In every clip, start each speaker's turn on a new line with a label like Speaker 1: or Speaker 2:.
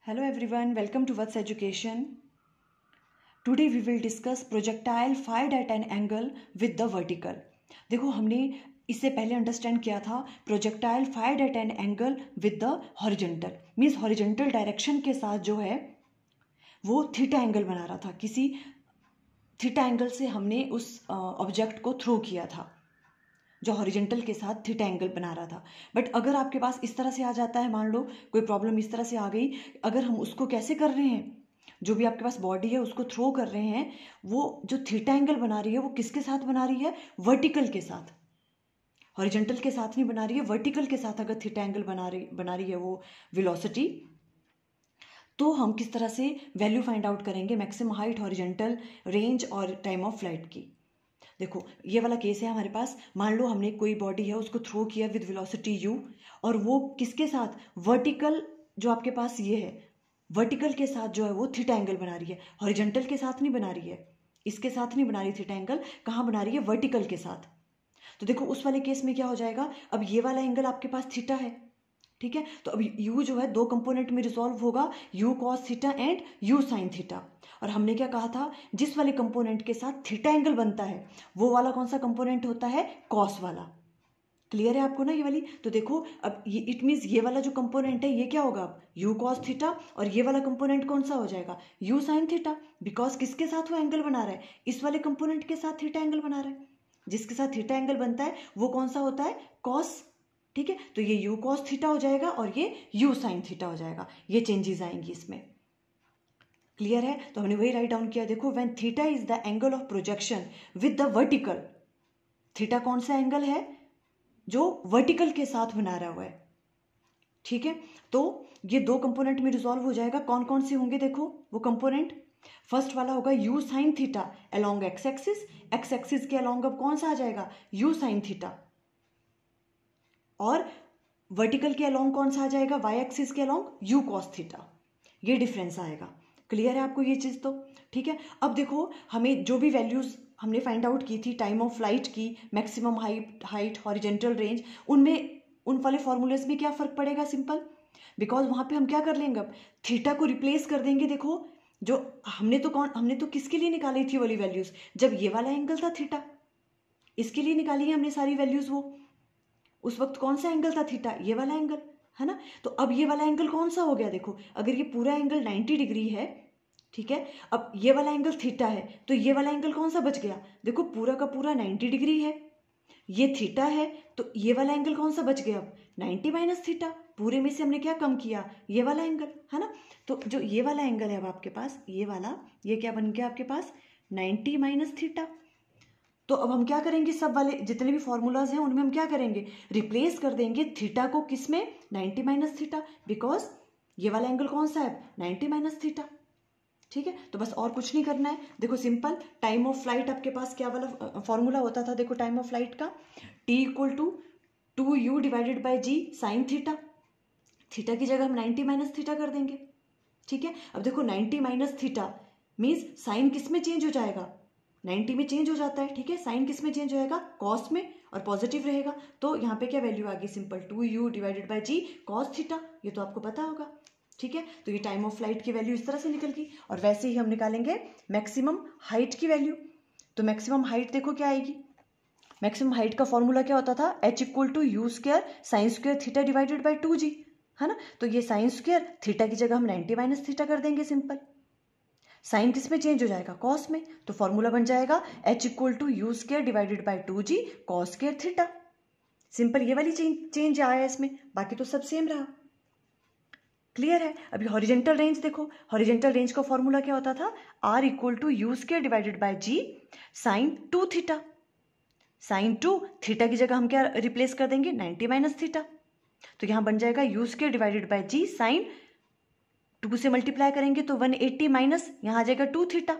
Speaker 1: Hello everyone, welcome to What's Education. Today we will discuss projectile fired at an angle with the vertical. देखो हमने इससे पहले understand किया था projectile fired eight an angle with the horizontal, means horizontal direction के साथ जो है वो थीटा एंगल बना रहा था। किसी थीटा एंगल से हमने उस ऑब्जेक्ट को थ्रो किया था जो हॉरिजॉन्टल के साथ थीटा एंगल बना रहा था। बट अगर आपके पास इस तरह से आ जाता है, मान लो कोई प्रॉब्लम इस तरह से आ गई, अगर हम उसको कैसे कर रहे हैं, जो भी आपके पास बॉडी है उसको थ्रो कर रहे हैं, वो जो थीटा एंगल बना रही है वो किसके साथ बना रही है? वर्टिकल के साथ, हॉरिजॉन्टल के साथ नहीं बना रही है, वर्टिकल के साथ अगर थीटा एंगल बना रही है वो वेलोसिटी, तो हम किस तरह से वैल्यू फाइंड आउट करेंगे मैक्सिमम हाइट, हॉरिजॉन्टल रेंज और टाइम ऑफ फ्लाइट की। देखो ये वाला केस है हमारे पास, मान लो हमने कोई बॉडी है उसको थ्रो किया विद वेलोसिटी u, और वो किसके साथ? वर्टिकल, जो आपके पास ये है वर्टिकल के साथ जो है वो थीटा एंगल बना रही है, हॉरिजॉन्टल के साथ नहीं बना रही है, इसके साथ नहीं बना रही थीटा एंगल, कहाँ बना रही है? वर्टिकल के साथ। तो देखो उस वाले केस में क्या हो जाएगा, अब ये वाला एंगल आपके पास थीटा है, ठीक है, तो अब u जो है दो कंपोनेंट में रिजॉल्व होगा, u cos theta and u sin theta. और हमने क्या कहा था, जिस वाले कंपोनेंट के साथ थीटा एंगल बनता है वो वाला कौन सा कंपोनेंट होता है? कॉस वाला। क्लियर है आपको ना ये वाली? तो देखो अब ये इट मीन्स ये वाला जो कंपोनेंट है ये क्या होगा? u cos थीटा, और ये वाला कंपोनेंट कौन सा हो जाएगा? u sin थीटा, बिकॉज किसके साथ वो एंगल बना रहा है? इस वाले कंपोनेंट के साथ थीटा एंगल बना रहा है, जिसके साथ थीटा एंगल बनता है वो कौन सा होता है? कॉस। ठीक है, तो ये u cos थीटा हो जाएगा और ये u sin थीटा हो जाएगा, ये चेंजेस आएंगी इसमें। क्लियर है? तो हमने वही राइट डाउन किया। देखो when theta is the angle of projection with the vertical, theta कौन सा एंगल है? जो वर्टिकल के साथ बना रहा हुआ है, ठीक है, तो ये दो कंपोनेंट में रिजॉल्व हो जाएगा। कौन कौन से होंगे? देखो वो कंपोनेंट, फर्स्ट वाला होगा u sin theta along x axis, x axis के अलोंग अब कौन सा आ जाएगा? u sin थीटा, और वर्टिकल के अलोंग कौन सा आ जाएगा? वाई एक्सिस के अलोंग u cos थीटा। ये डिफरेंस आएगा। क्लियर है आपको ये चीज़? तो ठीक है, अब देखो हमें जो भी वैल्यूज हमने फाइंड आउट की थी टाइम ऑफ फ्लाइट की, मैक्सिमम हाइट, हॉरिजॉन्टल रेंज, उनमें उन वाले फॉर्मूलेस में क्या फर्क पड़ेगा? सिंपल, बिकॉज वहां पे हम क्या कर लेंगे, अब थीटा को रिप्लेस कर देंगे। देखो जो हमने तो किसके लिए निकाली थी वाली वैल्यूज? जब ये वाला एंगल था थीटा, इसके लिए निकाली है हमने सारी वैल्यूज। वो उस वक्त कौन सा एंगल था? थीटा, ये वाला एंगल है ना। तो अब ये वाला एंगल कौन सा हो गया? देखो अगर ये पूरा एंगल 90 डिग्री है, ठीक है, अब ये वाला एंगल थीटा है, तो ये वाला एंगल कौन सा बच गया? देखो पूरा का पूरा 90 डिग्री है, ये थीटा है, तो ये वाला एंगल कौन सा बच गया? अब 90 माइनस थीटा, पूरे में से हमने क्या कम किया? ये वाला एंगल, है ना। तो जो ये वाला एंगल है अब आपके पास, ये वाला, ये क्या बन गया आपके पास? 90 माइनस थीटा। तो अब हम क्या करेंगे, सब वाले जितने भी फॉर्मूलाज हैं उनमें हम क्या करेंगे? रिप्लेस कर देंगे थीटा को, किसमें? 90 माइनस थीटा, बिकॉज ये वाला एंगल कौन सा है? 90 माइनस थीटा। ठीक है, तो बस और कुछ नहीं करना है। देखो सिंपल, टाइम ऑफ फ्लाइट आपके पास क्या वाला फॉर्मूला होता था? देखो टाइम ऑफ फ्लाइट का t equal to 2u divided by g sine theta, theta की जगह हम 90 माइनस थीटा कर देंगे। ठीक है, अब देखो 90 माइनस थीटा मीन्स साइन किस में चेंज हो जाएगा? 90 में चेंज हो जाता है, ठीक है, साइन किस में चेंज हो जाएगा? कॉस में, और पॉजिटिव रहेगा। तो यहाँ पे क्या वैल्यू आ गई? Simple 2u divided by g cos theta, ये तो आपको पता होगा। ठीक है, तो ये टाइम ऑफ फ्लाइट की वैल्यू इस तरह से निकल गई। और वैसे ही हम निकालेंगे मैक्सिमम हाइट की वैल्यू। तो मैक्सिमम हाइट देखो क्या आएगी, मैक्सिमम हाइट का फॉर्मूला क्या होता था? h equal to u square sine square theta divided by 2g, है ना। तो ये साइन स्क्वायर, थीटा की जगह हम 90 माइनस थीटा कर देंगे। सिंपल, साइन किस में चेंज हो जाएगा? कॉस में, तो फॉर्मूला बन जाएगा h equal to u square divided by 2g cos square theta. Simple, ये वाली चेंज आया है इसमें, बाकी तो सब सेम रहा। क्लियर है? अभी हॉरिजेंटल रेंज देखो, हॉरिजेंटल रेंज का फॉर्मूला क्या होता था? r equal to u square divided by g sine 2 theta, sine 2 theta की जगह हम क्या रिप्लेस कर देंगे? 90 माइनस थीटा, तो यहां बन जाएगा u square divided by g sine 2 से मल्टीप्लाई करेंगे तो 180 माइनस यहां आ जाएगा 2 थीटा।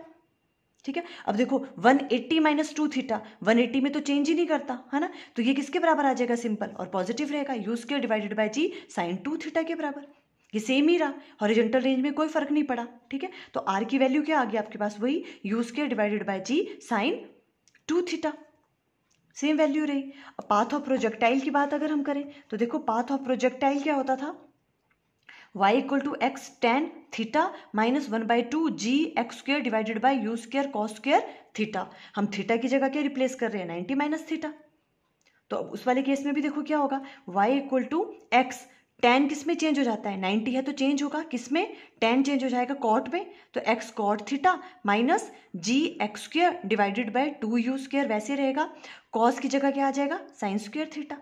Speaker 1: ठीक है, अब देखो 180 माइनस 2 थीटा, 180 में तो चेंज ही नहीं करता, है ना, तो ये किसके बराबर आ जाएगा? सिंपल, और पॉजिटिव रहेगा, u square divided by g sine 2 theta के बराबर। ये सेम ही रहा, हॉरिजॉन्टल रेंज में कोई फर्क नहीं पड़ा। ठीक है, तो आर की वैल्यू क्या आ गई आपके पास? वही u square divided by g sine 2 theta, same value रही। अब पाथ ऑफ प्रोजेक्टाइल की बात अगर हम करें तो देखो पाथ ऑफ प्रोजेक्टाइल क्या होता था? y equal to x tan theta minus 1/2 g x square divided by u square cos square theta. हम थीटा की जगह क्या रिप्लेस कर रहे हैं, 90 माइनस थीटा। तो अब उस वाले केस में भी देखो क्या होगा, y equal to x, tan किस में चेंज हो जाता है, 90 है तो चेंज होगा किस में, टेन चेंज हो जाएगा कॉट में, तो x cot theta minus g x square divided by 2u square वैसे रहेगा, कॉस की जगह क्या आ जाएगा, साइन स्क्वेयर थीटा।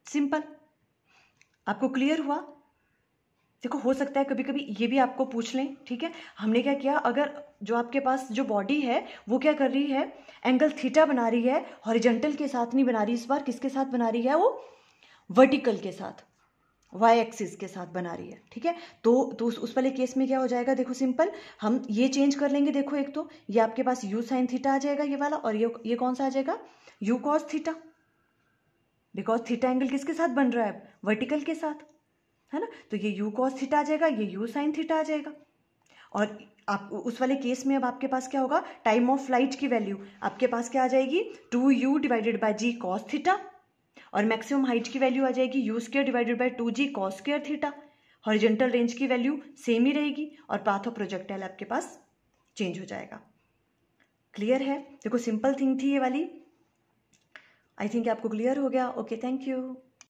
Speaker 1: सिंपल। आपको क्लियर हुआ? देखो हो सकता है कभी कभी ये भी आपको पूछ लें, ठीक है। हमने क्या किया, अगर जो आपके पास जो बॉडी है वो क्या कर रही है, एंगल थीटा बना रही है, हॉरिजॉन्टल के साथ नहीं बना रही, इस बार किसके साथ बना रही है, वो वर्टिकल के साथ, वाई एक्सिस के साथ बना रही है, ठीक है। तो उस वाले केस में क्या हो जाएगा, देखो सिंपल, हम ये चेंज कर लेंगे। देखो एक तो ये आपके पास यू साइन थीटा आ जाएगा ये वाला, और ये कौन सा आ जाएगा, you cos theta, because theta angle किसके साथ बन रहा है, वर्टिकल के साथ, है ना। तो ये यू कॉस थीटा आ जाएगा, ये यू साइन थीटा आ जाएगा। और आप उस वाले केस में अब आपके पास क्या होगा, टाइम ऑफ फ्लाइट की वैल्यू आपके पास क्या आ जाएगी, 2u divided by g cos theta, और मैक्सिमम हाइट की वैल्यू आ जाएगी u square divided by 2g cos square theta. Horizontal range की वैल्यू सेम ही रहेगी, और पाथ ऑफ प्रोजेक्टाइल आपके पास चेंज हो जाएगा। क्लियर है? देखो सिंपल थिंग थी ये वाली, आई थिंक आपको क्लियर हो गया। Okay, thank you.